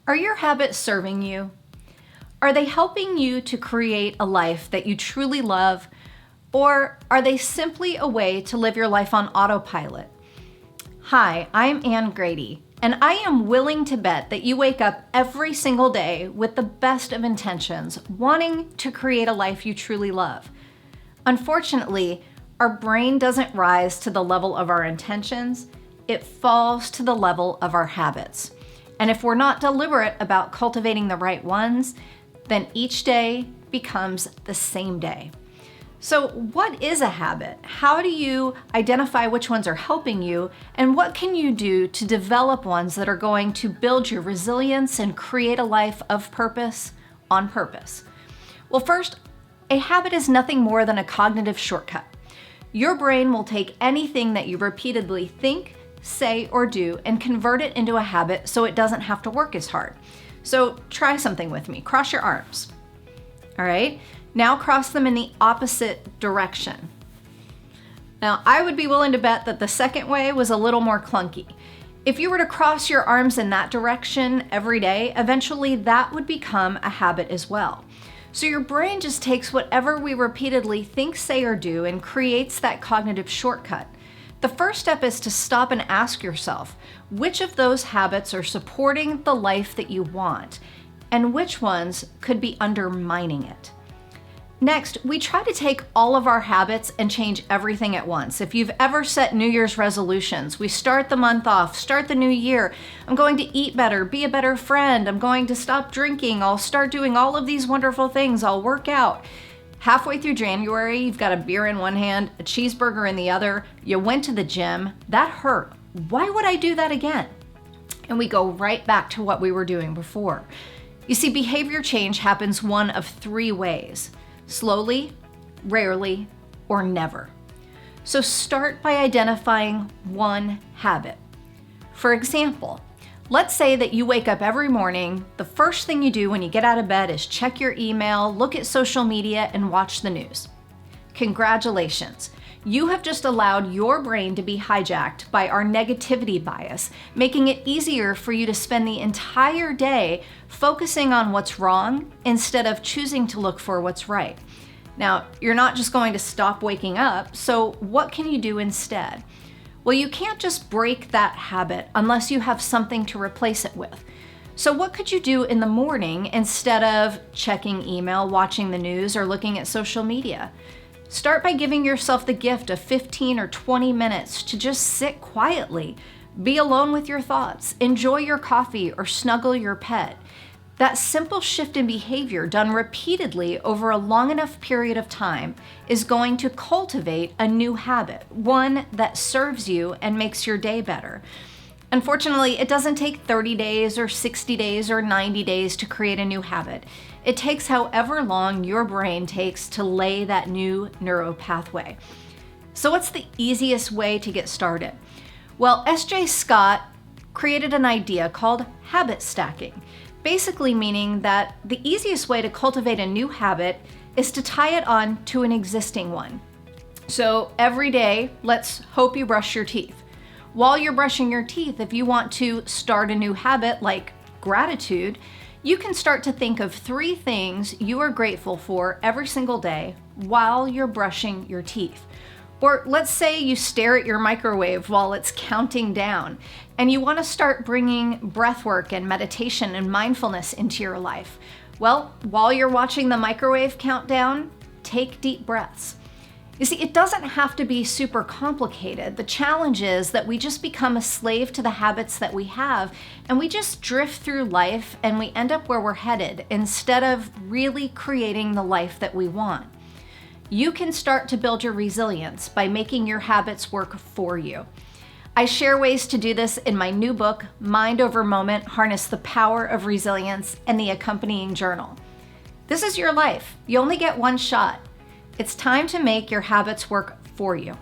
Are your habits serving you? Are they helping you to create a life that you truly love, or are they simply a way to live your life on autopilot? Hi, I'm Ann Grady, and I am willing to bet that you wake up every single day with the best of intentions, wanting to create a life you truly love. Unfortunately, our brain doesn't rise to the level of our intentions, it falls to the level of our habits. And if we're not deliberate about cultivating the right ones, then each day becomes the same day. So what is a habit? How do you identify which ones are helping you? And what can you do to develop ones that are going to build your resilience and create a life of purpose on purpose? Well, first, a habit is nothing more than a cognitive shortcut. Your brain will take anything that you repeatedly think, say, or do and convert it into a habit so it doesn't have to work as hard. So try something with me. Cross your arms. All right. Now cross them in the opposite direction. Now, I would be willing to bet that the second way was a little more clunky. If you were to cross your arms in that direction every day, eventually that would become a habit as well. So your brain just takes whatever we repeatedly think, say, or do and creates that cognitive shortcut. The first step is to stop and ask yourself, which of those habits are supporting the life that you want, and which ones could be undermining it? Next, we try to take all of our habits and change everything at once. If you've ever set New Year's resolutions, we start the month off, start the new year. I'm going to eat better, be a better friend. I'm going to stop drinking. I'll start doing all of these wonderful things. I'll work out. Halfway through January, you've got a beer in one hand, a cheeseburger in the other. You went to the gym. That hurt. Why would I do that again? And we go right back to what we were doing before. You see, behavior change happens one of three ways: slowly, rarely, or never. So start by identifying one habit. For example, let's say that you wake up every morning, the first thing you do when you get out of bed is check your email, look at social media, and watch the news. Congratulations. You have just allowed your brain to be hijacked by our negativity bias, making it easier for you to spend the entire day focusing on what's wrong instead of choosing to look for what's right. Now, you're not just going to stop waking up, so what can you do instead? Well, you can't just break that habit unless you have something to replace it with. So what could you do in the morning instead of checking email, watching the news, or looking at social media? Start by giving yourself the gift of 15 or 20 minutes to just sit quietly, be alone with your thoughts, enjoy your coffee, or snuggle your pet. That simple shift in behavior done repeatedly over a long enough period of time is going to cultivate a new habit, one that serves you and makes your day better. Unfortunately, it doesn't take 30 days or 60 days or 90 days to create a new habit. It takes however long your brain takes to lay that new neuro pathway. So what's the easiest way to get started? Well, S.J. Scott created an idea called habit stacking, basically meaning that the easiest way to cultivate a new habit is to tie it on to an existing one. So every day, let's hope you brush your teeth. While you're brushing your teeth, if you want to start a new habit like gratitude, you can start to think of 3 things you are grateful for every single day while you're brushing your teeth. Or let's say you stare at your microwave while it's counting down, and you want to start bringing breath work and meditation and mindfulness into your life. Well, while you're watching the microwave countdown, take deep breaths. You see, it doesn't have to be super complicated. The challenge is that we just become a slave to the habits that we have, and we just drift through life and we end up where we're headed instead of really creating the life that we want. You can start to build your resilience by making your habits work for you. I share ways to do this in my new book, Mind Over Moment: Harness the Power of Resilience, and the accompanying journal. This is your life. You only get one shot. It's time to make your habits work for you.